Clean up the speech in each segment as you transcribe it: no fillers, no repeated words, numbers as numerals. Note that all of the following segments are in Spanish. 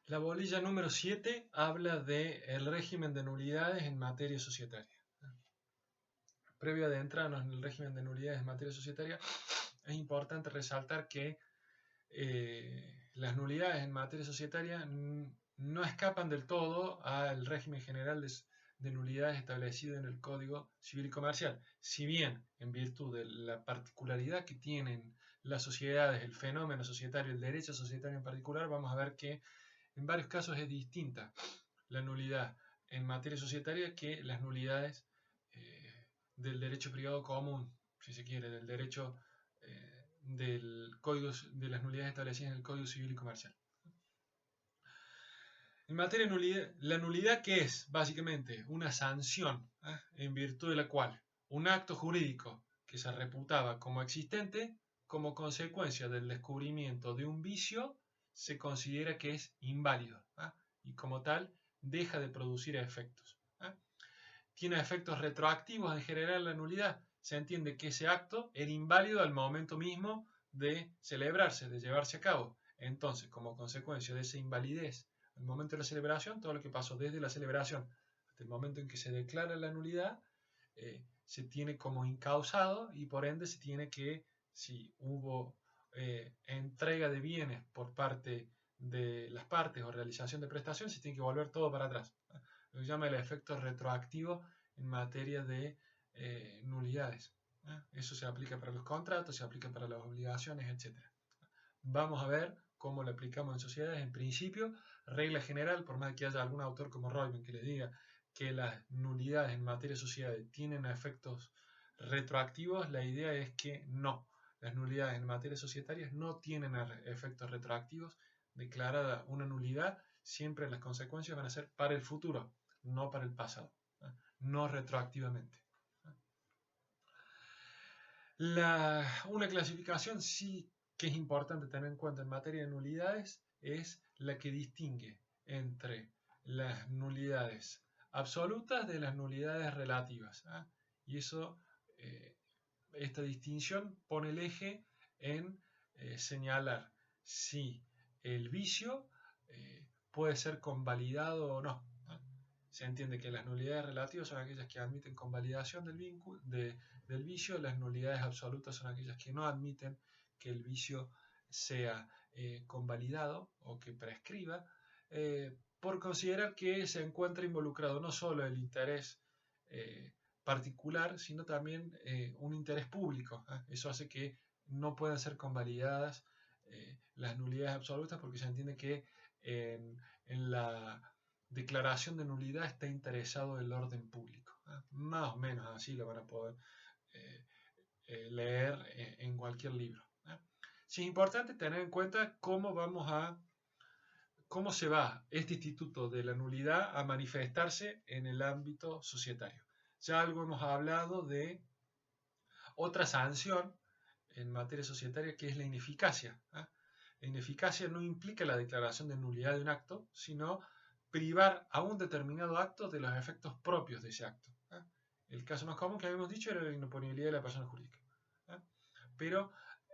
La bolilla número 7 habla del régimen de nulidades en materia societaria. Previo a adentrarnos en el régimen de nulidades en materia societaria, es importante resaltar que las nulidades en materia societaria no escapan del todo al régimen general de nulidades establecido en el Código Civil y Comercial. Si bien, en virtud de la particularidad que tienen las sociedades, el fenómeno societario, el derecho societario en particular, vamos a ver que en varios casos es distinta la nulidad en materia societaria que las nulidades del derecho privado común, si se quiere, del derecho del código, de las nulidades establecidas en el Código Civil y Comercial. En materia de nulidad, la nulidad que es básicamente una sanción en virtud de la cual un acto jurídico que se reputaba como existente, como consecuencia del descubrimiento de un vicio, se considera que es inválido y como tal deja de producir efectos. Tiene efectos retroactivos en general la nulidad. Se entiende que ese acto era inválido al momento mismo de celebrarse, de llevarse a cabo. Entonces, como consecuencia de esa invalidez al momento de la celebración, todo lo que pasó desde la celebración hasta el momento en que se declara la nulidad, se tiene como incausado y por ende se tiene que, si hubo entrega de bienes por parte de las partes o realización de prestaciones, se tiene que volver todo para atrás. Lo que se llama el efecto retroactivo en materia de nulidades. Eso se aplica para los contratos, se aplica para las obligaciones, etc. Vamos a ver cómo lo aplicamos en sociedades. En principio, regla general, por más que haya algún autor como Royman que le diga que las nulidades en materia de sociedades tienen efectos retroactivos, la idea es que no. Las nulidades en materia societaria no tienen efectos retroactivos. Declarada una nulidad, siempre las consecuencias van a ser para el futuro, no para el pasado, no retroactivamente. Una clasificación sí que es importante tener en cuenta en materia de nulidades es la que distingue entre las nulidades absolutas de las nulidades relativas. Y eso, esta distinción pone el eje en señalar si el vicio puede ser convalidado o no. Se entiende que las nulidades relativas son aquellas que admiten convalidación del vínculo, del vicio, las nulidades absolutas son aquellas que no admiten que el vicio sea convalidado o que prescriba, por considerar que se encuentra involucrado no solo el interés particular, sino también un interés público. Eso hace que no puedan ser convalidadas las nulidades absolutas porque se entiende que en la declaración de nulidad está interesado el orden público. Más o menos así lo van a poder leer en cualquier libro. Sí, es importante tener en cuenta cómo se va este instituto de la nulidad a manifestarse en el ámbito societario. Ya algo hemos hablado de otra sanción en materia societaria que es la ineficacia. La ineficacia no implica la declaración de nulidad de un acto, sino privar a un determinado acto de los efectos propios de ese acto. El caso más común que habíamos dicho era la inoponibilidad de la persona jurídica. Pero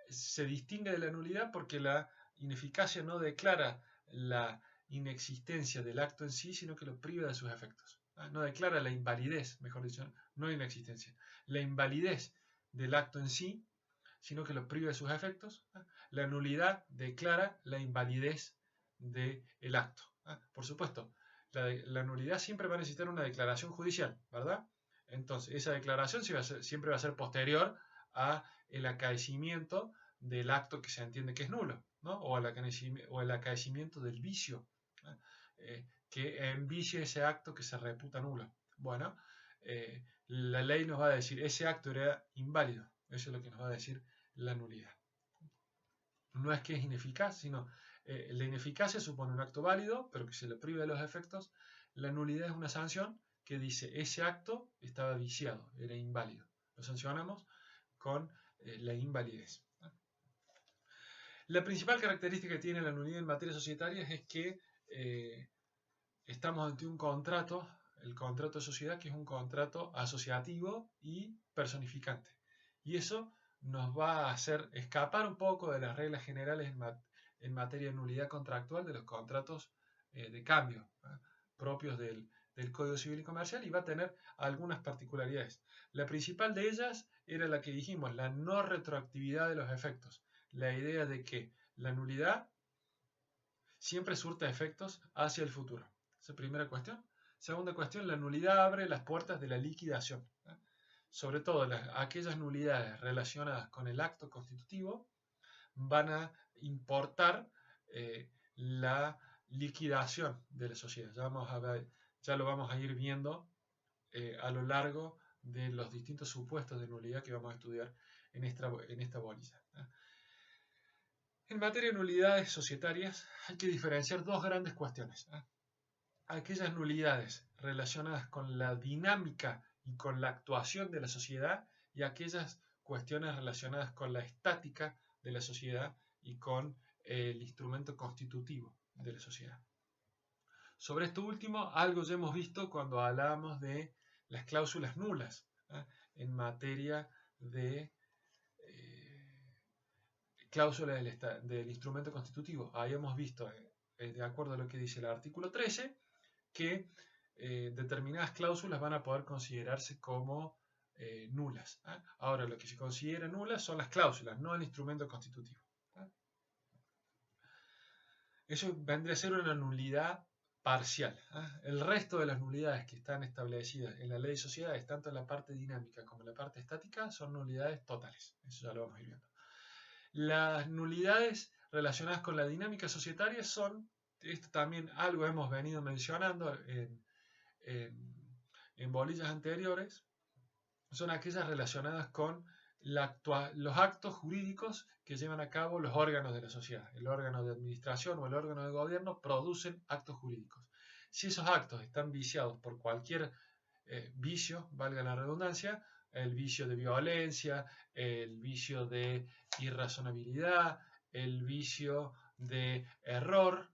se distingue de la nulidad porque la ineficacia no declara la inexistencia del acto en sí, sino que lo priva de sus efectos. No declara la invalidez, mejor dicho, no inexistencia, la invalidez del acto en sí, sino que lo priva de sus efectos. La nulidad declara la invalidez del acto. Por supuesto, la nulidad siempre va a necesitar una declaración judicial, ¿verdad? Entonces, esa declaración siempre va a ser posterior a el acaecimiento del acto que se entiende que es nulo, ¿no? o el acaecimiento del vicio, que envicie ese acto que se reputa nulo. Bueno, la ley nos va a decir, ese acto era inválido, eso es lo que nos va a decir la nulidad. No es que es ineficaz, sino la ineficacia supone un acto válido, pero que se le priva de los efectos. La nulidad es una sanción que dice ese acto estaba viciado, era inválido. Lo sancionamos con la invalidez. La principal característica que tiene la nulidad en materia societaria es que estamos ante un contrato, el contrato de sociedad, que es un contrato asociativo y personificante. Y eso nos va a hacer escapar un poco de las reglas generales en materia de nulidad contractual de los contratos de cambio propios del Código Civil y Comercial, y va a tener algunas particularidades. La principal de ellas era la que dijimos, la no retroactividad de los efectos. La idea de que la nulidad siempre surta efectos hacia el futuro. Esa es la primera cuestión. Segunda cuestión, la nulidad abre las puertas de la liquidación. Sobre todo aquellas nulidades relacionadas con el acto constitutivo van a importar la liquidación de la sociedad. Ya lo vamos a ir viendo a lo largo de los distintos supuestos de nulidad que vamos a estudiar en esta bolilla. En materia de nulidades societarias hay que diferenciar dos grandes cuestiones. Aquellas nulidades relacionadas con la dinámica y con la actuación de la sociedad, y aquellas cuestiones relacionadas con la estática de la sociedad y con el instrumento constitutivo de la sociedad. Sobre esto último, algo ya hemos visto cuando hablábamos de las cláusulas nulas en materia de cláusula del instrumento constitutivo. Habíamos visto, de acuerdo a lo que dice el artículo 13, que determinadas cláusulas van a poder considerarse como nulas. Ahora, lo que se considera nulas son las cláusulas, no el instrumento constitutivo. Eso vendría a ser una nulidad parcial. El resto de las nulidades que están establecidas en la ley de sociedades, tanto en la parte dinámica como en la parte estática, son nulidades totales. Eso ya lo vamos a ir viendo. Las nulidades relacionadas con la dinámica societaria son, esto también algo hemos venido mencionando en bolillas anteriores, son aquellas relacionadas con los actos jurídicos que llevan a cabo los órganos de la sociedad. El órgano de administración o el órgano de gobierno producen actos jurídicos. Si esos actos están viciados por cualquier vicio, valga la redundancia, el vicio de violencia, el vicio de irrazonabilidad, el vicio de error,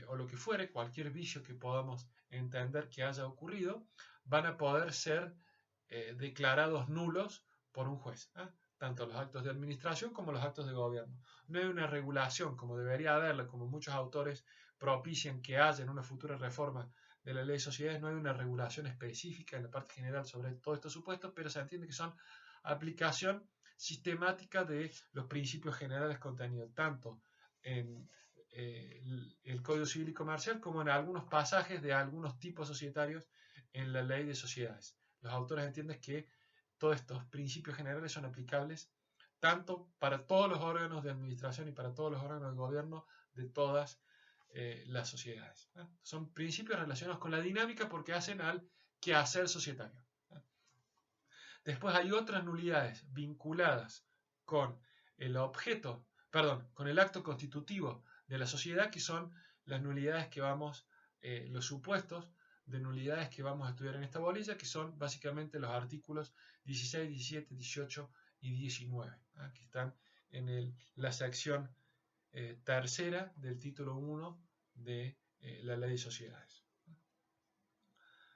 o lo que fuere, cualquier vicio que podamos entender que haya ocurrido, van a poder ser declarados nulos por un juez, tanto los actos de administración como los actos de gobierno. No hay una regulación como debería haberla, como muchos autores propician que haya en una futura reforma de la ley de sociedades. No hay una regulación específica en la parte general sobre todos estos supuestos, pero se entiende que son aplicación sistemática de los principios generales contenidos tanto en el Código Civil y Comercial como en algunos pasajes de algunos tipos societarios en la ley de sociedades. Los autores entienden que todos estos principios generales son aplicables tanto para todos los órganos de administración y para todos los órganos de gobierno de todas las sociedades. Son principios relacionados con la dinámica porque hacen al quehacer societario. Después hay otras nulidades vinculadas con el objeto, con el acto constitutivo de la sociedad, que son las nulidades que los supuestos de nulidades que vamos a estudiar en esta bolilla, que son básicamente los artículos 16, 17, 18 y 19, que están en la sección tercera del título 1 de la ley de sociedades.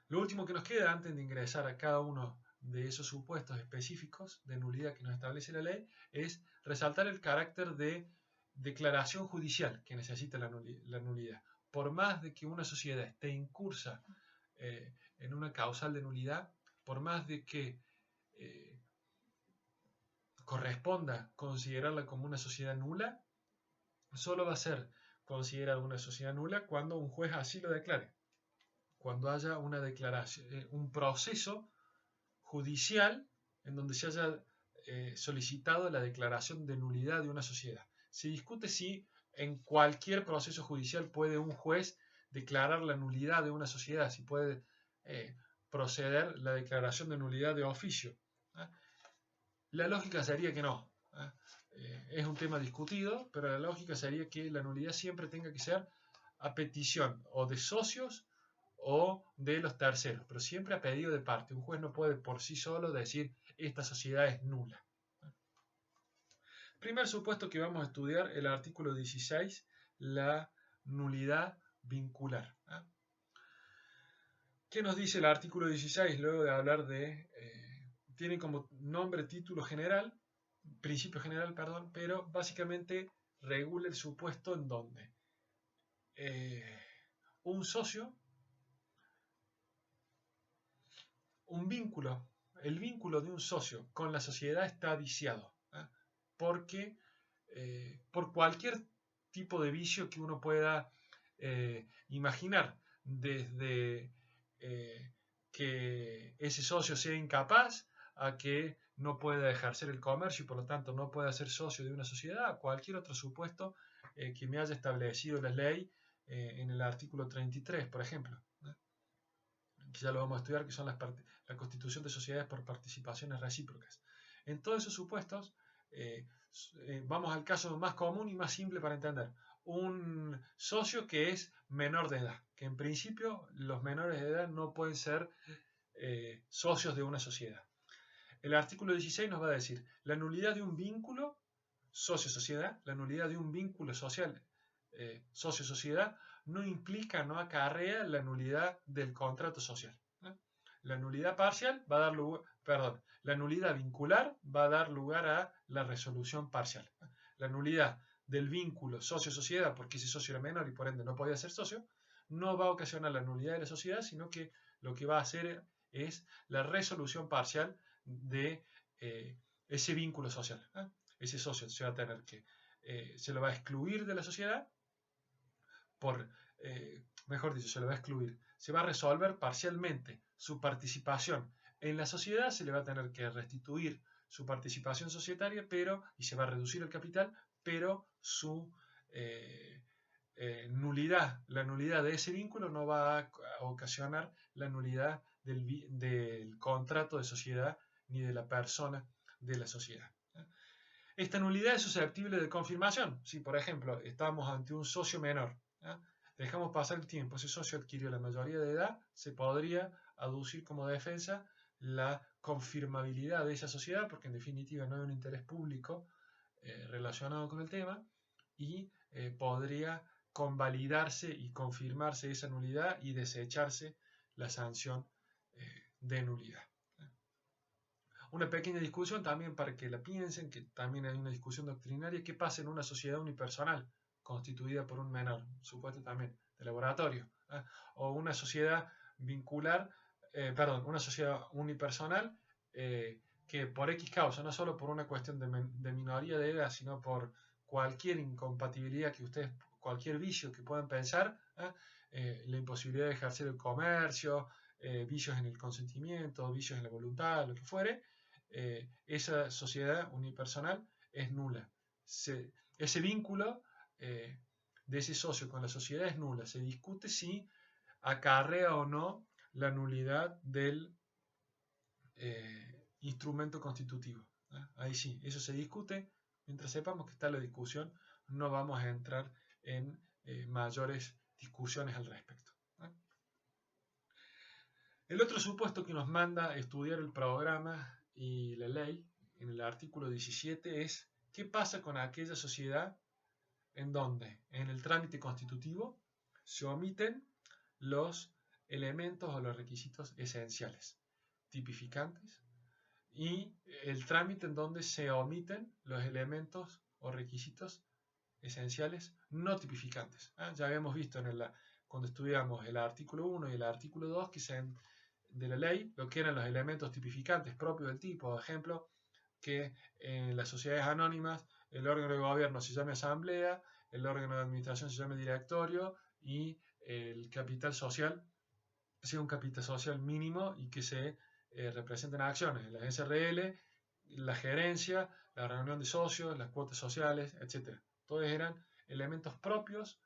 Lo último que nos queda antes de ingresar a cada uno de esos supuestos específicos de nulidad que nos establece la ley es resaltar el carácter de declaración judicial que necesita la nulidad. Por más de que una sociedad esté incursa en una causal de nulidad, por más de que corresponda considerarla como una sociedad nula, solo va a ser considerada una sociedad nula cuando un juez así lo declare, cuando haya una declaración, un proceso judicial en donde se haya solicitado la declaración de nulidad de una sociedad. Se discute si en cualquier proceso judicial puede un juez declarar la nulidad de una sociedad, si puede proceder la declaración de nulidad de oficio. La lógica sería que no. Es un tema discutido, pero la lógica sería que la nulidad siempre tenga que ser a petición o de socios o de los terceros, pero siempre a pedido de parte. Un juez no puede por sí solo decir esta sociedad es nula. Primer supuesto que vamos a estudiar, el artículo 16, la nulidad vincular. ¿Qué nos dice el artículo 16? Luego de hablar tiene como nombre título general, principio general, pero básicamente regula el supuesto en donde un socio, el vínculo de un socio con la sociedad está viciado, porque por cualquier tipo de vicio que uno pueda imaginar, desde que ese socio sea incapaz a que no pueda ejercer el comercio y por lo tanto no pueda ser socio de una sociedad, cualquier otro supuesto que me haya establecido la ley en el artículo 33, por ejemplo, que ya lo vamos a estudiar, que son la constitución de sociedades por participaciones recíprocas. En todos esos supuestos, vamos al caso más común y más simple para entender. Un socio que es menor de edad, que en principio los menores de edad no pueden ser socios de una sociedad. El artículo 16 nos va a decir la nulidad de un vínculo socio-sociedad, la nulidad de un vínculo social socio-sociedad no implica, no acarrea la nulidad del contrato social. La nulidad parcial va a dar lugar, perdón, la nulidad vincular va a dar lugar a la resolución parcial. La nulidad del vínculo socio-sociedad, porque ese socio era menor y por ende no podía ser socio, no va a ocasionar la nulidad de la sociedad, sino que lo que va a hacer es la resolución parcial de ese vínculo social. Ese socio se va a tener que, se lo va a excluir de la sociedad, mejor dicho, se lo va a excluir. Se va a resolver parcialmente su participación en la sociedad, se le va a tener que restituir su participación societaria, y se va a reducir el capital, pero su nulidad, la nulidad de ese vínculo no va a ocasionar la nulidad del contrato de sociedad ni de la persona de la sociedad. Esta nulidad es susceptible de confirmación. Si, por ejemplo, estamos ante un socio menor, dejamos pasar el tiempo, ese socio adquirió la mayoría de edad, se podría aducir como defensa la confirmabilidad de esa sociedad, porque en definitiva no hay un interés público relacionado con el tema, y podría convalidarse y confirmarse esa nulidad y desecharse la sanción de nulidad. Una pequeña discusión también para que la piensen, que también hay una discusión doctrinaria, ¿qué pasa en una sociedad unipersonal constituida por un menor? Supuesto también de laboratorio, o una sociedad vincular, una sociedad unipersonal que por X causa, no solo por una cuestión de minoría de edad, sino por cualquier incompatibilidad que ustedes, cualquier vicio que puedan pensar, la imposibilidad de ejercer el comercio, vicios en el consentimiento, vicios en la voluntad, lo que fuere, esa sociedad unipersonal es nula. Ese vínculo de ese socio con la sociedad es nula. Se discute si acarrea o no la nulidad del instrumento constitutivo. Ahí sí, eso se discute. Mientras sepamos que está la discusión, no vamos a entrar en mayores discusiones al respecto. El otro supuesto que nos manda a estudiar el programa y la ley en el artículo 17 es ¿qué pasa con aquella sociedad en donde en el trámite constitutivo se omiten los elementos o los requisitos esenciales, tipificantes, y el trámite en donde se omiten los elementos o requisitos esenciales no tipificantes? Ya habíamos visto cuando estudiamos el artículo 1 y el artículo 2 de la ley lo que eran los elementos tipificantes propios del tipo, por ejemplo, que en las sociedades anónimas el órgano de gobierno se llame asamblea, el órgano de administración se llame directorio y el capital social sea un capital social mínimo y que se representen acciones, las SRL, la gerencia, la reunión de socios, las cuotas sociales, etc. Todos eran elementos propios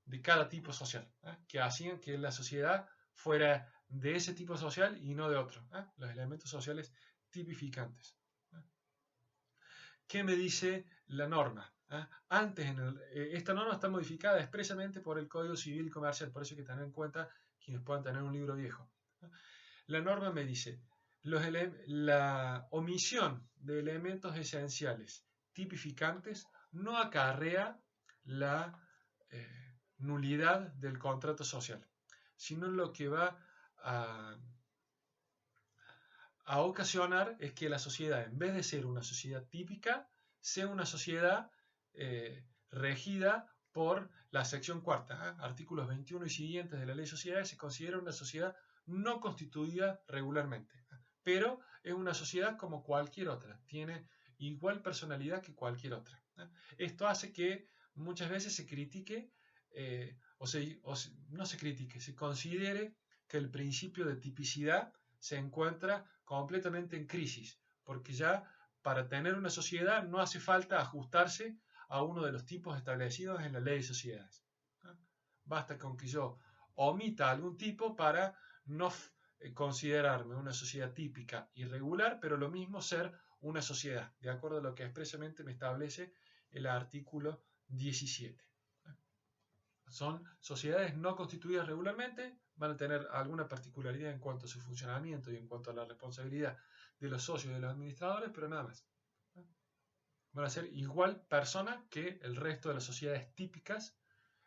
de cada tipo social, que hacían que la sociedad fuera de ese tipo social y no de otro, los elementos sociales tipificantes. ¿Qué me dice la norma? Antes, esta norma está modificada expresamente por el Código Civil Comercial, por eso hay que tener en cuenta quienes puedan tener un libro viejo. La norma me dice, la omisión de elementos esenciales tipificantes no acarrea la nulidad del contrato social, sino lo que va a ocasionar es que la sociedad, en vez de ser una sociedad típica, sea una sociedad regida por la sección cuarta, artículos 21 y siguientes de la Ley de Sociedades, se considera una sociedad no constituida regularmente, pero es una sociedad como cualquier otra, tiene igual personalidad que cualquier otra. Esto hace que muchas veces se critique, no se critique, se considere que el principio de tipicidad se encuentra completamente en crisis, porque ya para tener una sociedad no hace falta ajustarse a uno de los tipos establecidos en la Ley de Sociedades. Basta con que yo omita algún tipo para no considerarme una sociedad típica y regular, pero lo mismo ser una sociedad, de acuerdo a lo que expresamente me establece el artículo 17. Son sociedades no constituidas regularmente, van a tener alguna particularidad en cuanto a su funcionamiento y en cuanto a la responsabilidad de los socios y de los administradores, pero nada más. Van a ser igual persona que el resto de las sociedades típicas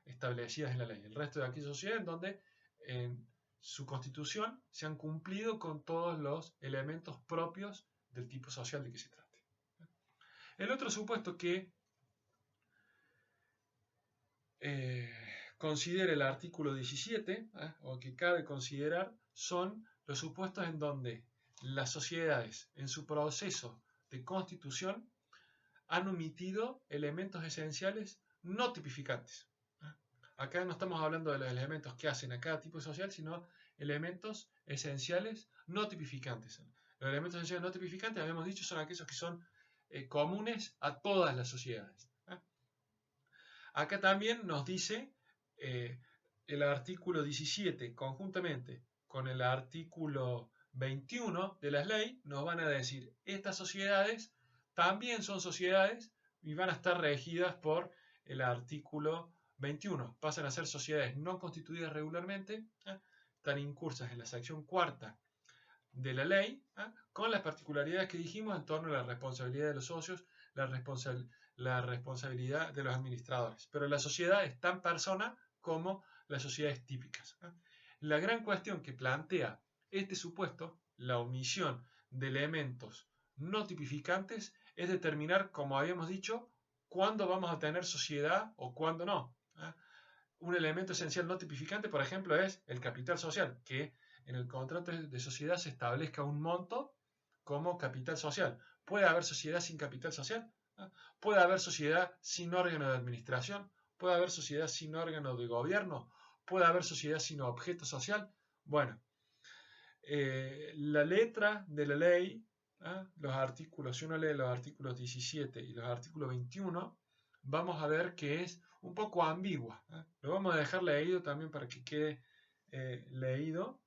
establecidas en la ley. El resto de aquellas sociedades en donde en su constitución se han cumplido con todos los elementos propios del tipo social de que se trate. El otro supuesto que considera el artículo 17, o que cabe considerar, son los supuestos en donde las sociedades en su proceso de constitución han omitido elementos esenciales no tipificantes. Acá no estamos hablando de los elementos que hacen a cada tipo social, sino elementos esenciales no tipificantes. Los elementos esenciales no tipificantes, habíamos dicho, son aquellos que son comunes a todas las sociedades. Acá también nos dice el artículo 17, conjuntamente con el artículo 21 de la ley, nos van a decir, estas sociedades también son sociedades y van a estar regidas por el artículo 21. Pasan a ser sociedades no constituidas regularmente, están incursas en la sección cuarta de la ley, con las particularidades que dijimos en torno a la responsabilidad de los socios, la responsabilidad de los administradores. Pero la sociedad es tan persona como las sociedades típicas. La gran cuestión que plantea este supuesto, la omisión de elementos no tipificantes, es determinar, como habíamos dicho, cuándo vamos a tener sociedad o cuándo no. Un elemento esencial no tipificante, por ejemplo, es el capital social, que en el contrato de sociedad se establezca un monto como capital social. ¿Puede haber sociedad sin capital social? ¿Puede haber sociedad sin órgano de administración? ¿Puede haber sociedad sin órgano de gobierno? ¿Puede haber sociedad sin objeto social? Bueno, la letra de la ley, los artículos, si uno lee los artículos 17 y los artículos 21, vamos a ver que es un poco ambigua. Lo vamos a dejar leído también para que quede leído,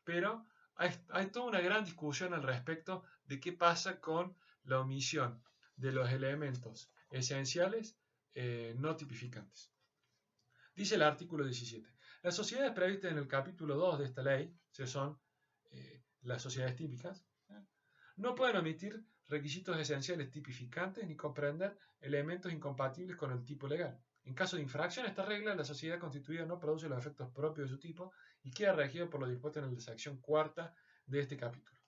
pero hay toda una gran discusión al respecto de qué pasa con la omisión de los elementos esenciales no tipificantes. Dice el artículo 17. Las sociedades previstas en el capítulo 2 de esta ley, que son las sociedades típicas, no pueden omitir requisitos esenciales tipificantes ni comprender elementos incompatibles con el tipo legal. En caso de infracción a esta regla, la sociedad constituida no produce los efectos propios de su tipo y queda regido por lo dispuesto en la sección cuarta de este capítulo.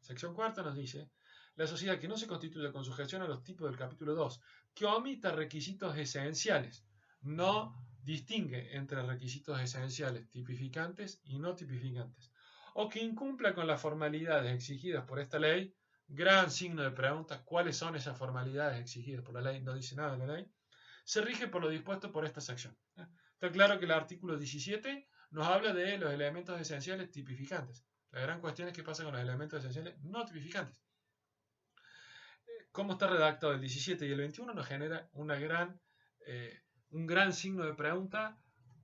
Sección cuarta nos dice, la sociedad que no se constituye con sujeción a los tipos del capítulo 2, que omita requisitos esenciales, no distingue entre requisitos esenciales tipificantes y no tipificantes, o que incumpla con las formalidades exigidas por esta ley, gran signo de pregunta, ¿cuáles son esas formalidades exigidas por la ley? No dice nada de la ley. Se rige por lo dispuesto por esta sección. Está claro que el artículo 17 nos habla de los elementos esenciales tipificantes. La gran cuestión es qué pasa con los elementos esenciales no tipificantes. Cómo está redactado el 17 y el 21 nos genera un gran signo de pregunta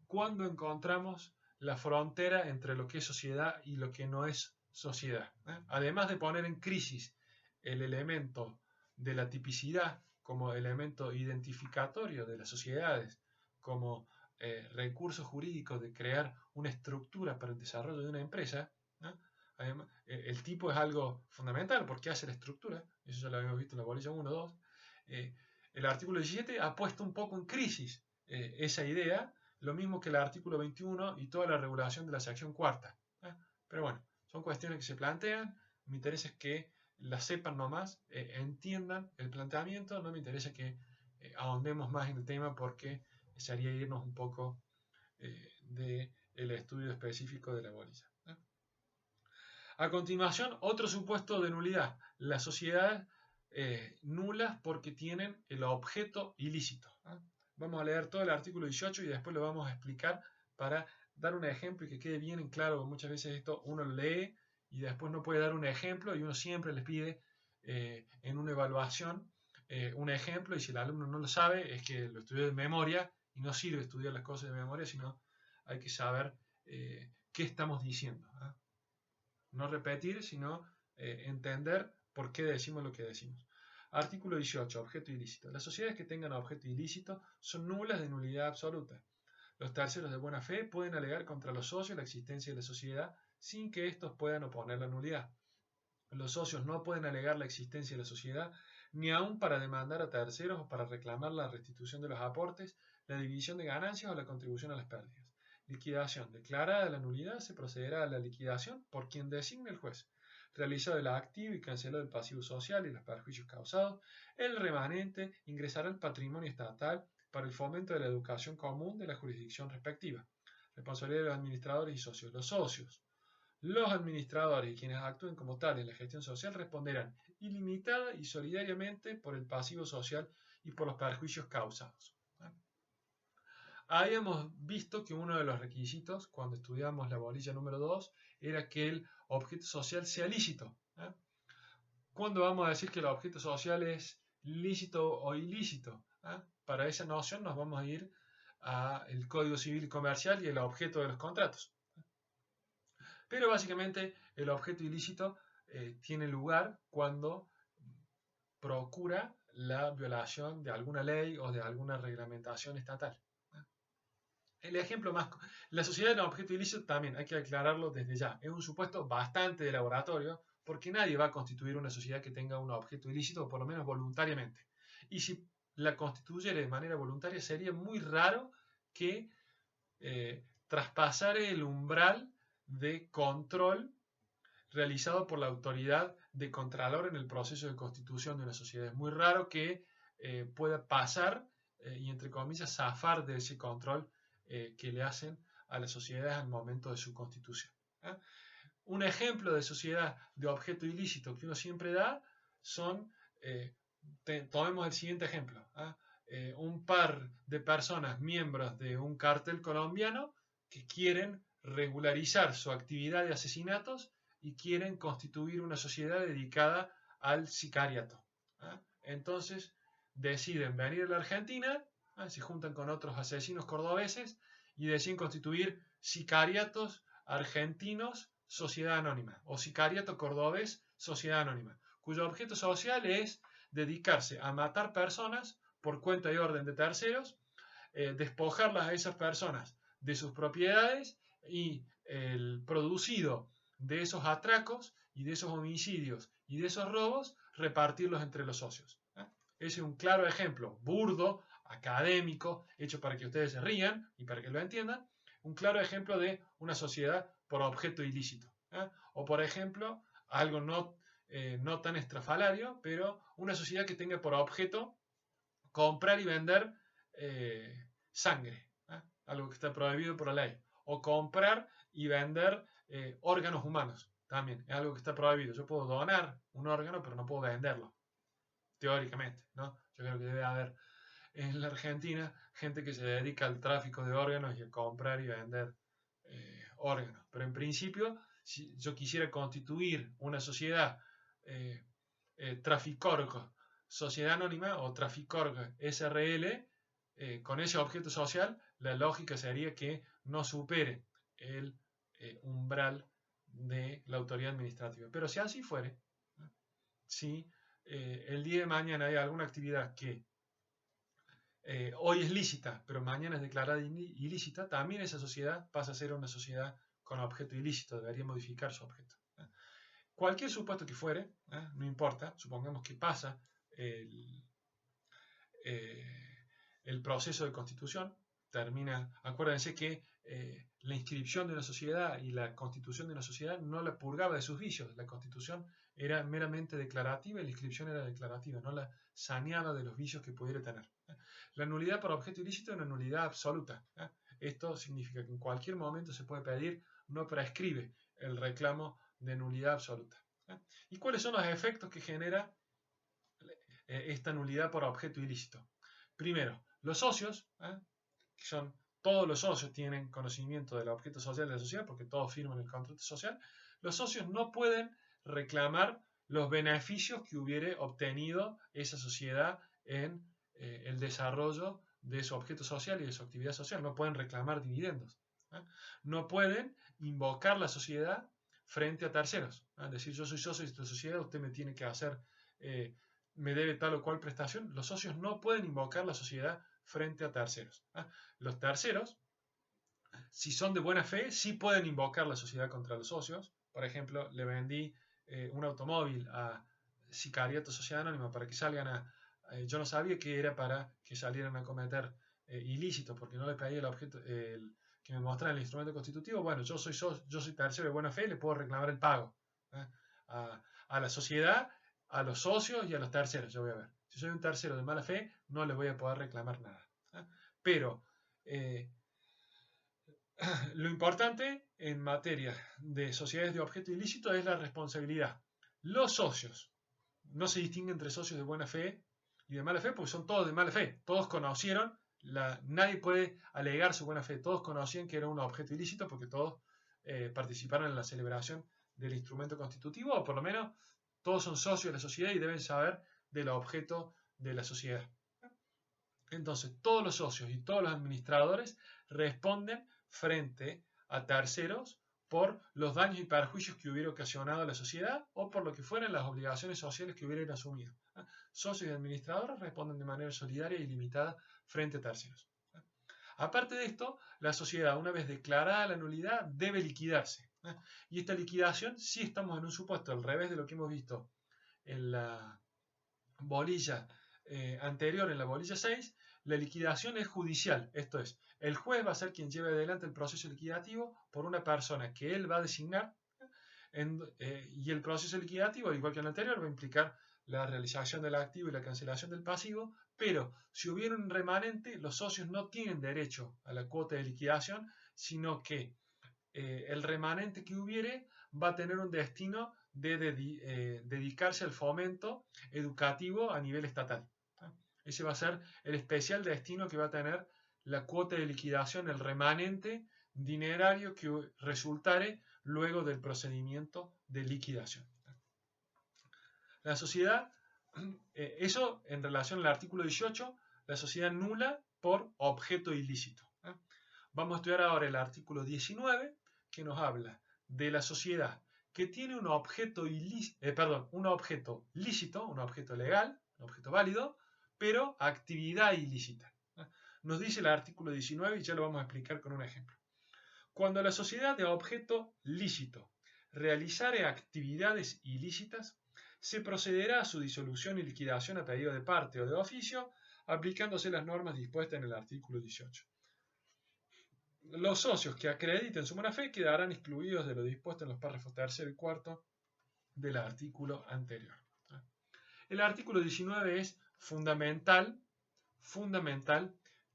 cuando encontramos la frontera entre lo que es sociedad y lo que no es sociedad. Además de poner en crisis el elemento de la tipicidad como elemento identificatorio de las sociedades, como recurso jurídico de crear una estructura para el desarrollo de una empresa, además, el tipo es algo fundamental porque hace la estructura, eso ya lo habíamos visto en la bolilla 1, 2. El artículo 17 ha puesto un poco en crisis esa idea, lo mismo que el artículo 21 y toda la regulación de la sección cuarta. Pero bueno, son cuestiones que se plantean, me interesa que las sepan nomás, entiendan el planteamiento, no me interesa que ahondemos más en el tema porque sería irnos un poco del estudio específico de la bolilla. A continuación, otro supuesto de nulidad. Las sociedades nulas porque tienen el objeto ilícito. Vamos a leer todo el artículo 18 y después lo vamos a explicar para dar un ejemplo y que quede bien en claro. Muchas veces esto uno lo lee y después no puede dar un ejemplo y uno siempre les pide en una evaluación un ejemplo, y si el alumno no lo sabe es que lo estudió de memoria, y no sirve estudiar las cosas de memoria, sino hay que saber qué estamos diciendo. No repetir, sino entender por qué decimos lo que decimos. Artículo 18. Objeto ilícito. Las sociedades que tengan objeto ilícito son nulas de nulidad absoluta. Los terceros de buena fe pueden alegar contra los socios la existencia de la sociedad sin que éstos puedan oponer la nulidad. Los socios no pueden alegar la existencia de la sociedad ni aun para demandar a terceros o para reclamar la restitución de los aportes, la división de ganancias o la contribución a las pérdidas. Liquidación. Declarada la nulidad, se procederá a la liquidación por quien designe el juez. Realizado el activo y cancelado el pasivo social y los perjuicios causados, el remanente ingresará al patrimonio estatal para el fomento de la educación común de la jurisdicción respectiva. Responsabilidad de los administradores y socios. Los administradores y quienes actúen como tales en la gestión social responderán ilimitada y solidariamente por el pasivo social y por los perjuicios causados. Habíamos visto que uno de los requisitos cuando estudiamos la bolilla número 2 era que el objeto social sea lícito. ¿Cuándo vamos a decir que el objeto social es lícito o ilícito? Para esa noción nos vamos a ir al Código Civil y Comercial y el objeto de los contratos. Pero básicamente el objeto ilícito tiene lugar cuando procura la violación de alguna ley o de alguna reglamentación estatal. El ejemplo más... La sociedad de objeto ilícito también hay que aclararlo desde ya. Es un supuesto bastante de laboratorio porque nadie va a constituir una sociedad que tenga un objeto ilícito, o por lo menos voluntariamente. Y si la constituyera de manera voluntaria, sería muy raro que traspasara el umbral de control realizado por la autoridad de contralor en el proceso de constitución de una sociedad. Es muy raro que pueda pasar y, entre comillas, zafar de ese control que le hacen a las sociedades al momento de su constitución. Un ejemplo de sociedad de objeto ilícito que uno siempre da son, tomemos el siguiente ejemplo, un par de personas miembros de un cártel colombiano que quieren regularizar su actividad de asesinatos y quieren constituir una sociedad dedicada al sicariato. Entonces deciden venir a la Argentina, se juntan con otros asesinos cordobeses y deciden constituir Sicariatos Argentinos Sociedad Anónima o Sicariato Cordobés Sociedad Anónima, cuyo objeto social es dedicarse a matar personas por cuenta y orden de terceros, despojarlas a esas personas de sus propiedades y el producido de esos atracos y de esos homicidios y de esos robos, repartirlos entre los socios. Ese es un claro ejemplo, burdo, académico, hecho para que ustedes se rían y para que lo entiendan, un claro ejemplo de una sociedad por objeto ilícito. O por ejemplo, algo no tan estrafalario, pero una sociedad que tenga por objeto comprar y vender sangre, algo que está prohibido por la ley, o comprar y vender órganos humanos, también es algo que está prohibido. Yo puedo donar un órgano, pero no puedo venderlo, teóricamente, ¿no? Yo creo que debe haber en la Argentina gente que se dedica al tráfico de órganos y a comprar y vender órganos, pero en principio, si yo quisiera constituir una sociedad Traficorg Sociedad Anónima o Traficorg SRL, con ese objeto social, la lógica sería que no supere el umbral de la autoridad administrativa. Pero si así fuere, si el día de mañana hay alguna actividad que hoy es lícita, pero mañana es declarada ilícita, también esa sociedad pasa a ser una sociedad con objeto ilícito, debería modificar su objeto. Cualquier supuesto que fuere, no importa, supongamos que pasa el proceso de constitución, termina, acuérdense que la inscripción de una sociedad y la constitución de una sociedad no la purgaba de sus vicios. La constitución era meramente declarativa y la inscripción era declarativa, no la saneaba de los vicios que pudiera tener. La nulidad por objeto ilícito es una nulidad absoluta. Esto significa que en cualquier momento se puede pedir, no prescribe el reclamo de nulidad absoluta. ¿Y cuáles son los efectos que genera esta nulidad por objeto ilícito? Primero, los socios, que son todos los socios tienen conocimiento del objeto social de la sociedad porque todos firman el contrato social, los socios no pueden reclamar los beneficios que hubiere obtenido esa sociedad en el desarrollo de su objeto social y de su actividad social. No pueden reclamar dividendos. No pueden invocar la sociedad frente a terceros. Decir, yo soy socio de esta sociedad, usted me tiene que hacer, me debe tal o cual prestación. Los socios no pueden invocar la sociedad frente a terceros. Los terceros, si son de buena fe, sí pueden invocar la sociedad contra los socios. Por ejemplo, le vendí un automóvil a Sicariato Sociedad Anónima para que salgan yo no sabía que era para que salieran a cometer ilícitos porque no le pedí el objeto, que me mostrara el instrumento constitutivo. Bueno, yo soy tercero de buena fe y le puedo reclamar el pago a la sociedad, a los socios y a los terceros. Yo voy a ver. Si soy un tercero de mala fe, no le voy a poder reclamar nada. Pero lo importante en materia de sociedades de objeto ilícito es la responsabilidad. Los socios no se distinguen entre socios de buena fe y de mala fe porque son todos de mala fe. Todos conocieron, nadie puede alegar su buena fe. Todos conocían que era un objeto ilícito porque todos participaron en la celebración del instrumento constitutivo, o por lo menos todos son socios de la sociedad y deben saber del objeto de la sociedad. Entonces, todos los socios y todos los administradores responden frente a terceros por los daños y perjuicios que hubiera ocasionado a la sociedad o por lo que fueran las obligaciones sociales que hubieran asumido. Socios y administradores responden de manera solidaria y limitada frente a terceros. Aparte de esto, la sociedad, una vez declarada la nulidad, debe liquidarse. Y esta liquidación, si estamos en un supuesto al revés de lo que hemos visto en la bolilla anterior, en la bolilla 6, la liquidación es judicial, esto es, el juez va a ser quien lleve adelante el proceso liquidativo por una persona que él va a designar y el proceso liquidativo, al igual que en el anterior, va a implicar la realización del activo y la cancelación del pasivo, pero si hubiera un remanente, los socios no tienen derecho a la cuota de liquidación, sino que el remanente que hubiere va a tener un destino de dedicarse al fomento educativo a nivel estatal. Ese va a ser el especial destino que va a tener la cuota de liquidación, el remanente dinerario que resultare luego del procedimiento de liquidación. La sociedad, eso en relación al artículo 18, la sociedad nula por objeto ilícito. Vamos a estudiar ahora el artículo 19, que nos habla de la sociedad que tiene un objeto un objeto lícito, un objeto legal, un objeto válido, pero actividad ilícita. Nos dice el artículo 19 y ya lo vamos a explicar con un ejemplo. Cuando la sociedad de objeto lícito realizare actividades ilícitas, se procederá a su disolución y liquidación a pedido de parte o de oficio, aplicándose las normas dispuestas en el artículo 18. Los socios que acrediten su buena fe quedarán excluidos de lo dispuesto en los párrafos 3 y 4 del artículo anterior. El artículo 19 es fundamental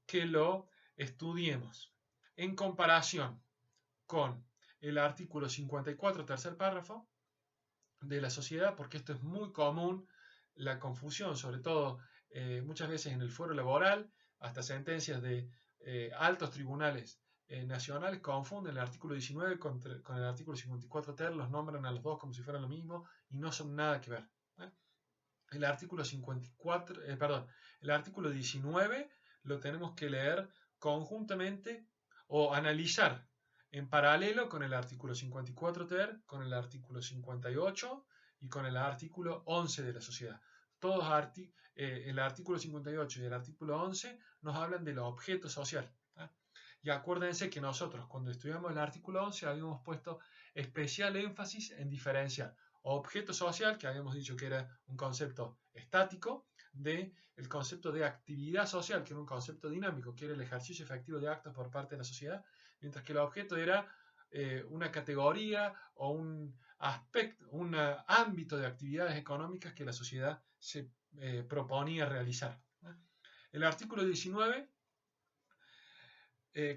que lo estudiemos en comparación con el artículo 54, tercer párrafo de la sociedad, porque esto es muy común, la confusión, sobre todo muchas veces en el fuero laboral, hasta sentencias de altos tribunales nacionales confunden el artículo 19 con el artículo 54 ter, los nombran a los dos como si fueran lo mismo y no son nada que ver. El artículo 19 lo tenemos que leer conjuntamente o analizar en paralelo con el artículo 54 ter, con el artículo 58 y con el artículo 11 de la sociedad. El artículo 58 y el artículo 11 nos hablan de los objetos sociales. Y acuérdense que nosotros cuando estudiamos el artículo 11 habíamos puesto especial énfasis en diferenciar objeto social, que habíamos dicho que era un concepto estático, del concepto de actividad social, que era un concepto dinámico, que era el ejercicio efectivo de actos por parte de la sociedad, mientras que el objeto era una categoría o un aspecto, un ámbito de actividades económicas que la sociedad se proponía realizar. El artículo 19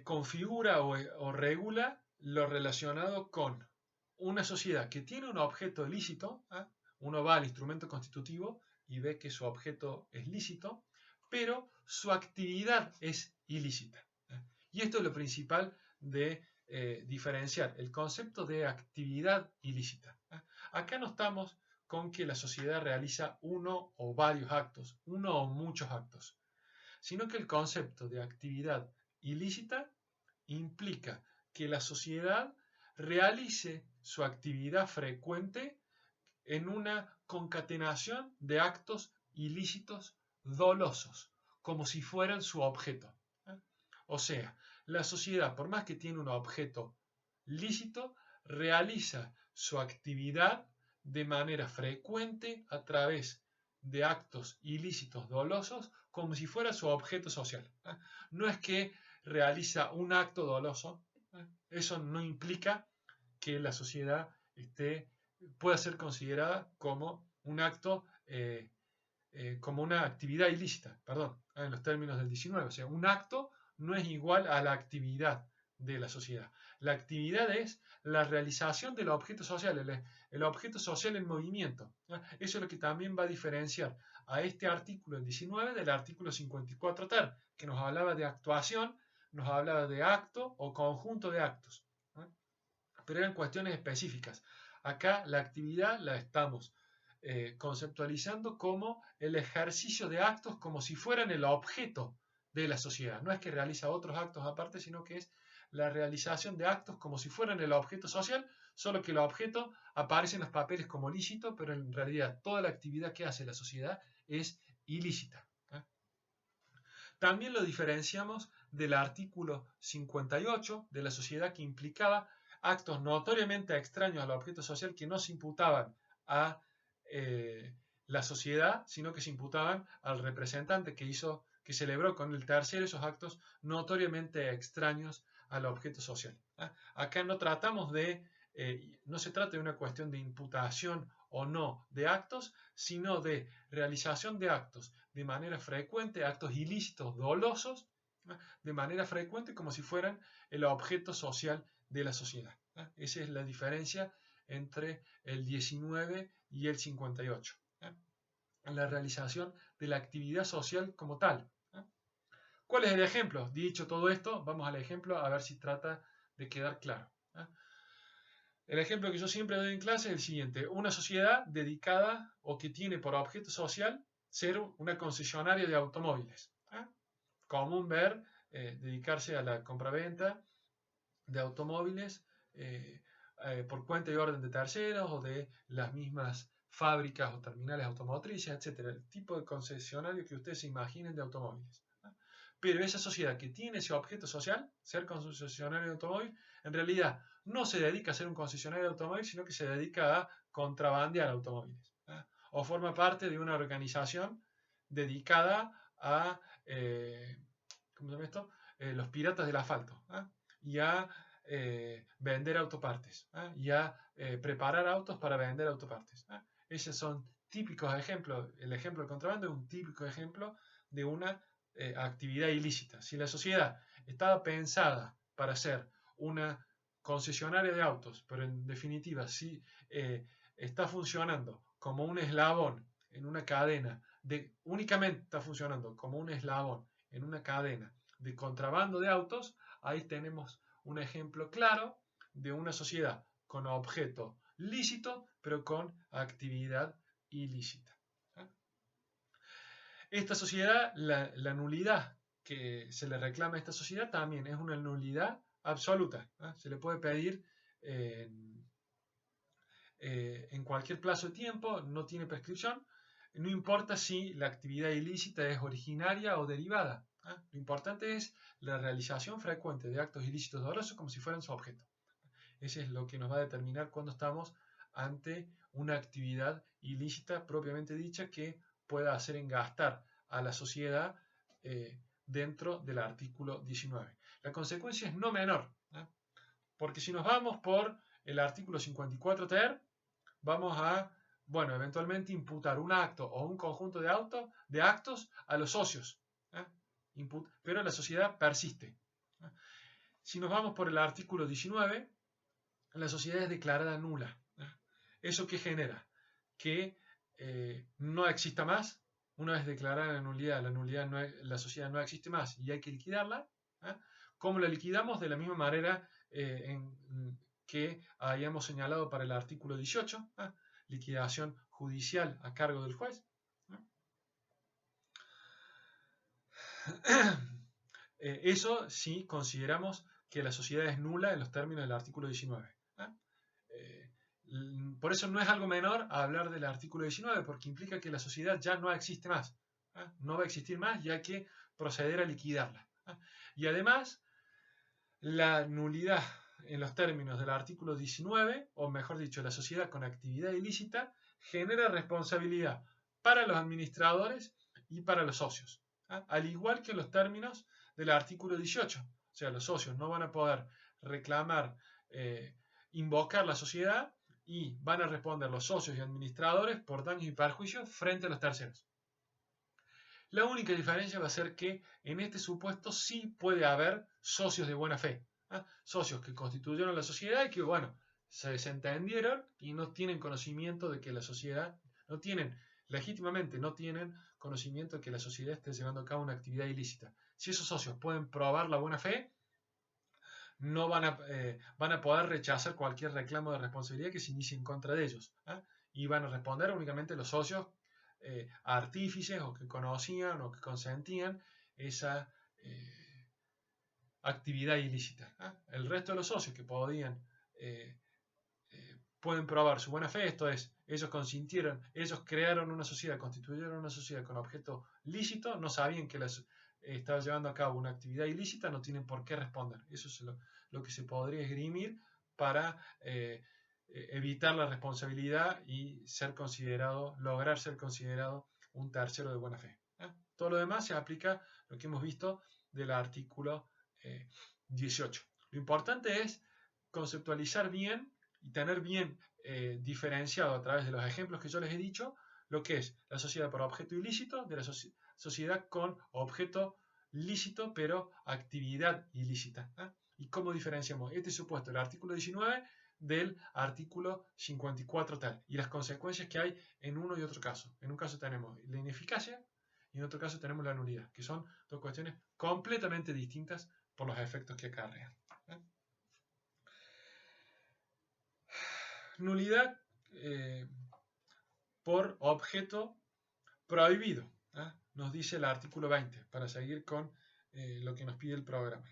configura o regula lo relacionado con una sociedad que tiene un objeto lícito. Uno va al instrumento constitutivo y ve que su objeto es lícito, pero su actividad es ilícita. Y esto es lo principal de diferenciar el concepto de actividad ilícita. Acá no estamos con que la sociedad realiza uno o varios actos, uno o muchos actos, sino que el concepto de actividad ilícita implica que la sociedad realice su actividad frecuente en una concatenación de actos ilícitos dolosos, como si fueran su objeto. O sea, la sociedad, por más que tiene un objeto lícito, realiza su actividad de manera frecuente a través de actos ilícitos dolosos, como si fuera su objeto social. No es que realiza un acto doloso, eso no implica que la sociedad pueda ser considerada como un acto, como una actividad ilícita, en los términos del 19. O sea, un acto no es igual a la actividad de la sociedad. La actividad es la realización del objeto social, el objeto social en movimiento. Eso es lo que también va a diferenciar a este artículo, el 19, del artículo 54 ter, que nos hablaba de actuación, nos hablaba de acto o conjunto de actos. Pero eran cuestiones específicas. Acá la actividad la estamos conceptualizando como el ejercicio de actos como si fueran el objeto de la sociedad. No es que realiza otros actos aparte, sino que es la realización de actos como si fueran el objeto social, solo que el objeto aparece en los papeles como lícito, pero en realidad toda la actividad que hace la sociedad es ilícita. También lo diferenciamos del artículo 58 de la sociedad, que implicaba actos notoriamente extraños al objeto social que no se imputaban a la sociedad, sino que se imputaban al representante que celebró con el tercero esos actos notoriamente extraños al objeto social. Acá no tratamos no se trata de una cuestión de imputación o no de actos, sino de realización de actos de manera frecuente, actos ilícitos, dolosos, de manera frecuente como si fueran el objeto social de la sociedad. Esa es la diferencia entre el 19 y el 58. La realización de la actividad social como tal. ¿Cuál es el ejemplo? Dicho todo esto, vamos al ejemplo a ver si trata de quedar claro. El ejemplo que yo siempre doy en clase es el siguiente. Una sociedad dedicada o que tiene por objeto social ser una concesionaria de automóviles. Común ver dedicarse a la compraventa de automóviles por cuenta y orden de terceros o de las mismas fábricas o terminales automotrices, etc. El tipo de concesionario que ustedes se imaginen de automóviles. Pero esa sociedad que tiene ese objeto social, ser concesionario de automóvil, en realidad no se dedica a ser un concesionario de automóvil, sino que se dedica a contrabandear automóviles. O forma parte de una organización dedicada a ¿cómo se llama esto? Los piratas del asfalto, y a vender autopartes, y a preparar autos para vender autopartes. Esos son típicos ejemplos. El ejemplo del contrabando es un típico ejemplo de una actividad ilícita. Si la sociedad estaba pensada para ser una concesionaria de autos, pero en definitiva sí está funcionando como un eslabón en una cadena, únicamente está funcionando como un eslabón en una cadena de contrabando de autos, ahí tenemos un ejemplo claro de una sociedad con objeto lícito, pero con actividad ilícita. Esta sociedad, la nulidad que se le reclama a esta sociedad también es una nulidad absoluta. Se le puede pedir en cualquier plazo de tiempo, no tiene prescripción, no importa si la actividad ilícita es originaria o derivada. Lo importante es la realización frecuente de actos ilícitos dolosos como si fueran su objeto. Ese es lo que nos va a determinar cuando estamos ante una actividad ilícita propiamente dicha que pueda hacer engastar a la sociedad dentro del artículo 19. La consecuencia es no menor, porque si nos vamos por el artículo 54 ter, vamos a, bueno, eventualmente imputar un acto o un conjunto de actos a los socios, pero la sociedad persiste. Si nos vamos por el artículo 19, la sociedad es declarada nula. ¿Eso qué genera? Que no exista más. Una vez declarada la nulidad la sociedad no existe más y hay que liquidarla. ¿Cómo la liquidamos? De la misma manera que habíamos señalado para el artículo 18, liquidación judicial a cargo del juez. Eso sí consideramos que la sociedad es nula en los términos del artículo 19. Por eso no es algo menor hablar del artículo 19, porque implica que la sociedad ya no existe más. No va a existir más y hay que proceder a liquidarla. Y además, la nulidad en los términos del artículo 19, o mejor dicho, la sociedad con actividad ilícita, genera responsabilidad para los administradores y para los socios. Al igual que en los términos del artículo 18. O sea, los socios no van a poder reclamar, invocar la sociedad y van a responder los socios y administradores por daños y perjuicios frente a los terceros. La única diferencia va a ser que en este supuesto sí puede haber socios de buena fe. Socios que constituyeron la sociedad y que, bueno, se desentendieron y no tienen conocimiento de que la sociedad, legítimamente no tienen conocimiento de que la sociedad esté llevando a cabo una actividad ilícita. Si esos socios pueden probar la buena fe, no van a poder rechazar cualquier reclamo de responsabilidad que se inicie en contra de ellos. Y van a responder únicamente los socios artífices o que conocían o que consentían esa actividad ilícita. El resto de los socios que pueden probar su buena fe, esto es, ellos consintieron, ellos crearon una sociedad, constituyeron una sociedad con objeto lícito, no sabían que estaba llevando a cabo una actividad ilícita, no tienen por qué responder. Eso es lo que se podría esgrimir para evitar la responsabilidad y lograr ser considerado un tercero de buena fe. Todo lo demás se aplica lo que hemos visto del artículo 18. Lo importante es conceptualizar bien y tener bien diferenciado a través de los ejemplos que yo les he dicho lo que es la sociedad por objeto ilícito de la sociedad con objeto lícito pero actividad ilícita. ¿Y cómo diferenciamos este supuesto, el artículo 19, del artículo 54 tal? Y las consecuencias que hay en uno y otro caso. En un caso tenemos la ineficacia y en otro caso tenemos la nulidad, que son dos cuestiones completamente distintas por los efectos que acarrean. Nulidad por objeto prohibido, nos dice el artículo 20, para seguir con lo que nos pide el programa.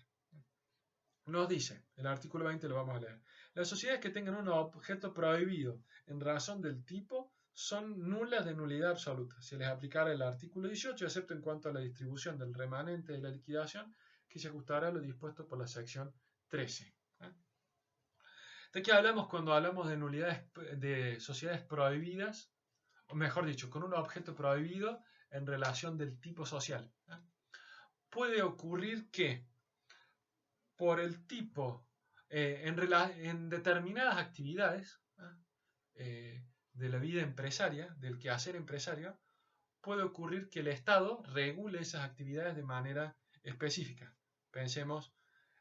Nos dice, el artículo 20 lo vamos a leer: las sociedades que tengan un objeto prohibido en razón del tipo son nulas de nulidad absoluta. Se les aplicará el artículo 18, excepto en cuanto a la distribución del remanente de la liquidación, que se ajustará a lo dispuesto por la sección 13. ¿De qué hablamos cuando hablamos de nulidades de sociedades prohibidas? O mejor dicho, con un objeto prohibido en relación del tipo social. Puede ocurrir que por el tipo, en determinadas actividades de la vida empresaria, del quehacer empresario, puede ocurrir que el Estado regule esas actividades de manera específica. Pensemos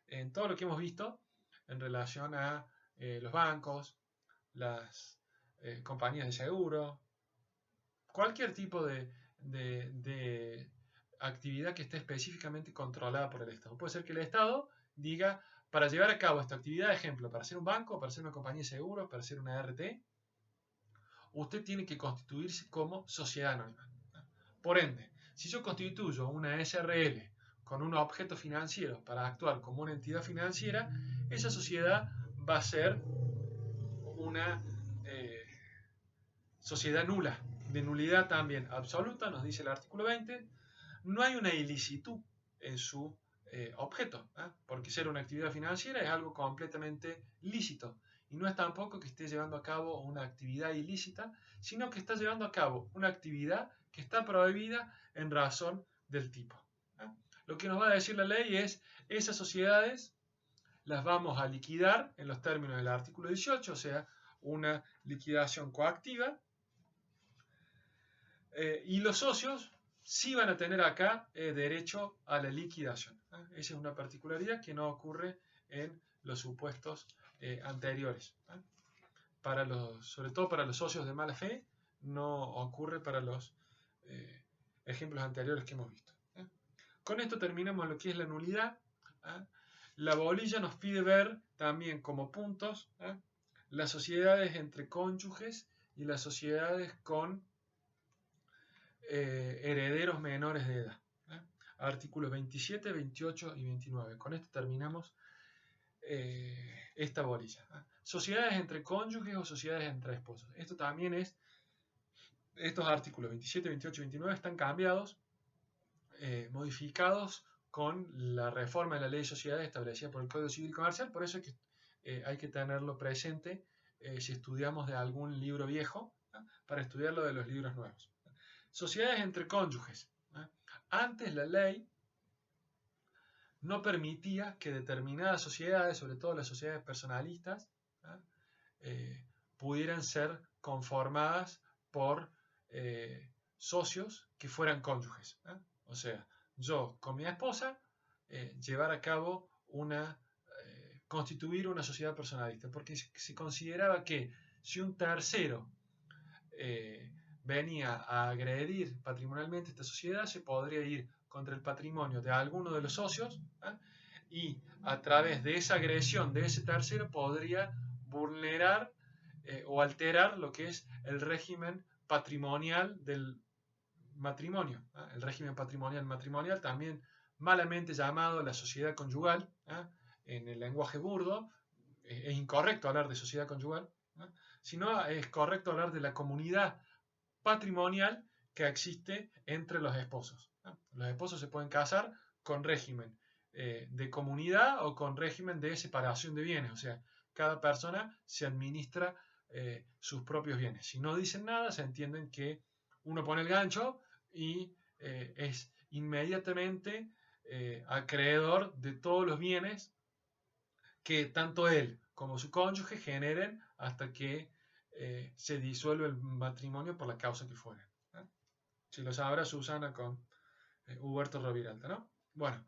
en todo lo que hemos visto en relación a los bancos, las compañías de seguro, cualquier tipo de actividad que esté específicamente controlada por el Estado. Puede ser que el Estado diga, para llevar a cabo esta actividad, ejemplo, para ser un banco, para ser una compañía de seguros, para ser una RT, usted tiene que constituirse como sociedad anónima. Por ende, si yo constituyo una SRL con un objeto financiero para actuar como una entidad financiera, esa sociedad va a ser una sociedad nula, de nulidad también absoluta, nos dice el artículo 20. No hay una ilicitud en su objeto, porque ser una actividad financiera es algo completamente lícito y no es tampoco que esté llevando a cabo una actividad ilícita, sino que está llevando a cabo una actividad que está prohibida en razón del tipo. Lo que nos va a decir la ley es, esas sociedades las vamos a liquidar en los términos del artículo 18, o sea, una liquidación coactiva, y los socios sí van a tener acá derecho a la liquidación. Esa es una particularidad que no ocurre en los supuestos anteriores. Sobre todo para los socios de mala fe, no ocurre para los ejemplos anteriores que hemos visto. Con esto terminamos lo que es la nulidad. La bolilla nos pide ver también como puntos las sociedades entre cónyuges y las sociedades con herederos menores de edad. Artículos 27, 28 y 29. Con esto terminamos esta bolilla. Sociedades entre cónyuges o sociedades entre esposos. Esto también es, estos artículos 27, 28 y 29 están cambiados, modificados con la reforma de la ley de sociedades establecida por el Código Civil Comercial, por eso es que hay que tenerlo presente si estudiamos de algún libro viejo, para estudiarlo de los libros nuevos. Sociedades entre cónyuges. Antes la ley no permitía que determinadas sociedades, sobre todo las sociedades personalistas, pudieran ser conformadas por socios que fueran cónyuges. O sea, yo con mi esposa llevar a cabo constituir una sociedad personalista, porque se consideraba que si un tercero venía a agredir patrimonialmente esta sociedad, se podría ir contra el patrimonio de alguno de los socios y a través de esa agresión de ese tercero podría vulnerar o alterar lo que es el régimen patrimonial del matrimonio. El régimen patrimonial matrimonial, también malamente llamado la sociedad conyugal, en el lenguaje burdo, es incorrecto hablar de sociedad conyugal, sino es correcto hablar de la comunidad patrimonial que existe entre los esposos. Los esposos se pueden casar con régimen de comunidad o con régimen de separación de bienes, o sea, cada persona se administra sus propios bienes. Si no dicen nada, se entienden que uno pone el gancho y es inmediatamente acreedor de todos los bienes que tanto él como su cónyuge generen hasta que se disuelve el matrimonio por la causa que fuere. Si lo sabrá Susana con Huberto Roviralta, ¿no? Bueno,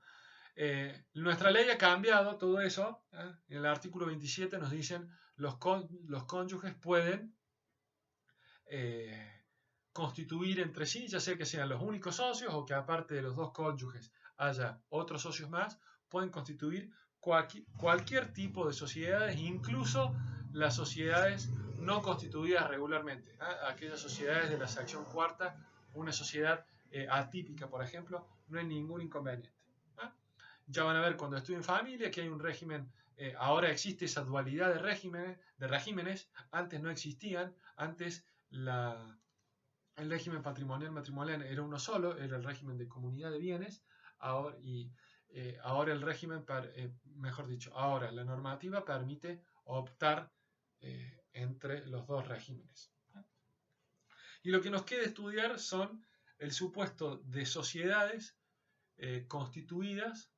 nuestra ley ha cambiado todo eso. En el artículo 27 nos dicen los cónyuges pueden constituir entre sí, ya sea que sean los únicos socios o que aparte de los dos cónyuges haya otros socios más, pueden constituir cualquier tipo de sociedades, incluso las sociedades no constituidas regularmente. Aquellas sociedades de la sección cuarta, una sociedad atípica, por ejemplo, no hay ningún inconveniente. Ya van a ver cuando estudien familia que hay un régimen, ahora existe esa dualidad de regímenes, antes no existían, antes el régimen patrimonial matrimonial era uno solo, era el régimen de comunidad de bienes, ahora el régimen, mejor dicho, ahora la normativa permite optar entre los dos regímenes. Y lo que nos queda estudiar son el supuesto de sociedades constituidas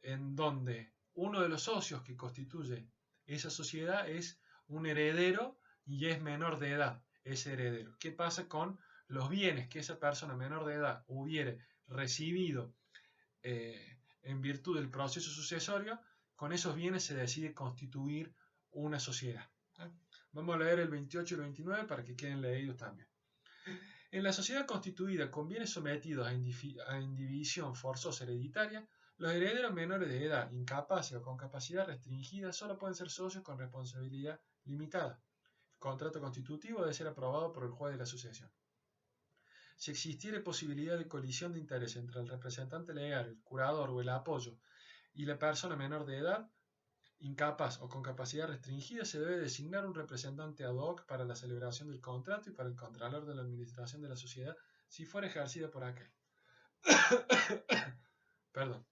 en donde uno de los socios que constituye esa sociedad es un heredero y es menor de edad, ese heredero. ¿Qué pasa con los bienes que esa persona menor de edad hubiere recibido en virtud del proceso sucesorio? Con esos bienes se decide constituir una sociedad. Vamos a leer el 28 y el 29 para que queden leídos también. En la sociedad constituida con bienes sometidos a indivisión forzosa hereditaria, los herederos menores de edad, incapaces o con capacidad restringida, solo pueden ser socios con responsabilidad limitada. El contrato constitutivo debe ser aprobado por el juez de la sucesión. Si existiere posibilidad de colisión de interés entre el representante legal, el curador o el apoyo y la persona menor de edad, incapaz o con capacidad restringida, se debe designar un representante ad hoc para la celebración del contrato y para el contralor de la administración de la sociedad si fuera ejercida por aquel. Perdón.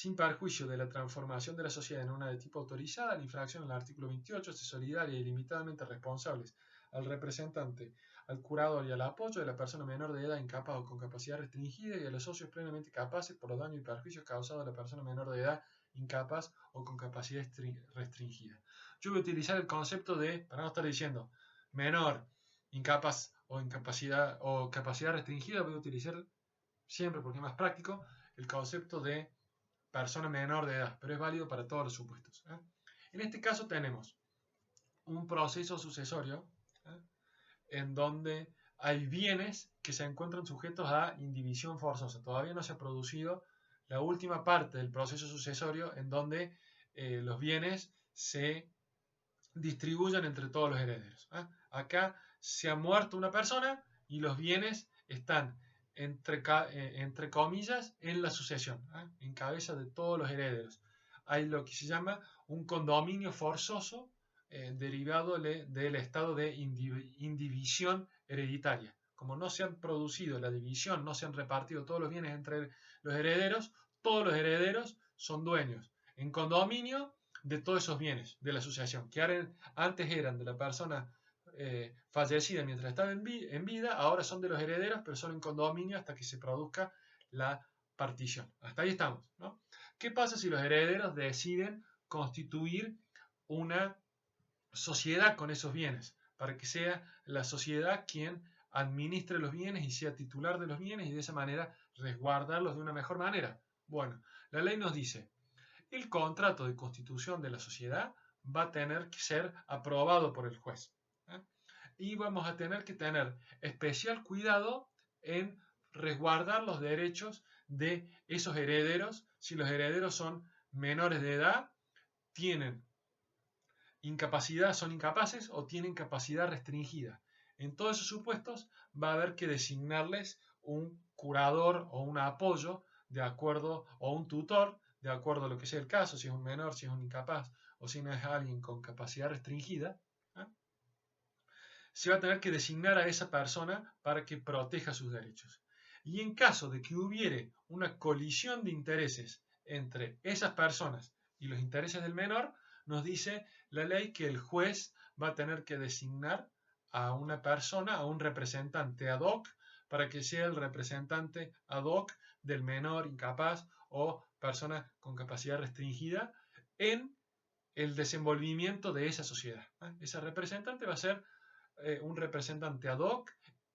sin perjuicio de la transformación de la sociedad en una de tipo autorizada, la infracción al artículo 28 se solidaria y limitadamente responsables al representante, al curador y al apoyo de la persona menor de edad incapaz o con capacidad restringida y a los socios plenamente capaces por los daños y perjuicios causados a la persona menor de edad incapaz o con capacidad restringida. Yo voy a utilizar el concepto de, para no estar diciendo menor, incapaz o incapacidad o capacidad restringida, voy a utilizar siempre, porque es más práctico, el concepto de persona menor de edad, pero es válido para todos los supuestos. En este caso tenemos un proceso sucesorio en donde hay bienes que se encuentran sujetos a indivisión forzosa. Todavía no se ha producido la última parte del proceso sucesorio en donde los bienes se distribuyen entre todos los herederos. Acá se ha muerto una persona y los bienes están entre comillas en la sucesión, en cabeza de todos los herederos. Hay lo que se llama un condominio forzoso derivado del estado de indivisión hereditaria. Como no se han producido la división, no se han repartido todos los bienes entre los herederos, todos los herederos son dueños en condominio de todos esos bienes de la sucesión, que antes eran de la persona fallecida mientras estaba en vida, ahora son de los herederos, pero son en condominio hasta que se produzca la partición. Hasta ahí estamos, ¿no? ¿Qué pasa si los herederos deciden constituir una sociedad con esos bienes? Para que sea la sociedad quien administre los bienes y sea titular de los bienes y de esa manera resguardarlos de una mejor manera. Bueno, la ley nos dice, el contrato de constitución de la sociedad va a tener que ser aprobado por el juez. Y vamos a tener que tener especial cuidado en resguardar los derechos de esos herederos. Si los herederos son menores de edad, tienen incapacidad, son incapaces o tienen capacidad restringida. En todos esos supuestos va a haber que designarles un curador o un apoyo de acuerdo, o un tutor, de acuerdo a lo que sea el caso, si es un menor, si es un incapaz o si no es alguien con capacidad restringida. Se va a tener que designar a esa persona para que proteja sus derechos. Y en caso de que hubiere una colisión de intereses entre esas personas y los intereses del menor, nos dice la ley que el juez va a tener que designar a una persona, a un representante ad hoc, para que sea el representante ad hoc del menor incapaz o persona con capacidad restringida en el desenvolvimiento de esa sociedad. Ese representante va a ser un representante ad hoc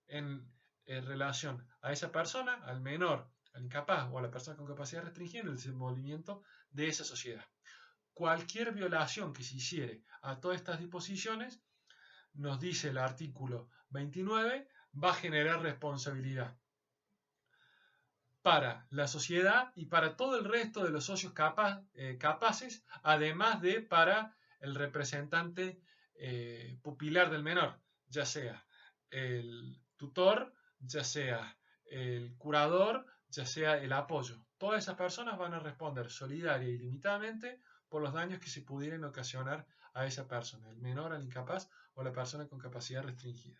en relación a esa persona, al menor, al incapaz o a la persona con capacidad restringida en el desenvolvimiento de esa sociedad. Cualquier violación que se hiciere a todas estas disposiciones, nos dice el artículo 29, va a generar responsabilidad para la sociedad y para todo el resto de los socios capaces, además de para el representante pupilar del menor, ya sea el tutor, ya sea el curador, ya sea el apoyo. Todas esas personas van a responder solidaria y limitadamente por los daños que se pudieran ocasionar a esa persona, el menor, el incapaz o la persona con capacidad restringida.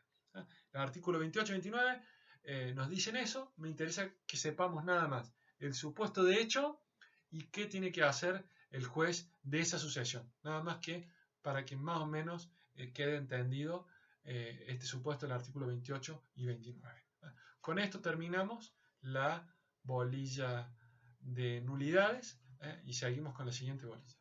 El artículo 28-29 nos dicen eso. Me interesa que sepamos nada más el supuesto de hecho y qué tiene que hacer el juez de esa sucesión. Nada más que para que más o menos quede entendido este supuesto del artículo 28 y 29. Con esto terminamos la bolilla de nulidades y seguimos con la siguiente bolilla.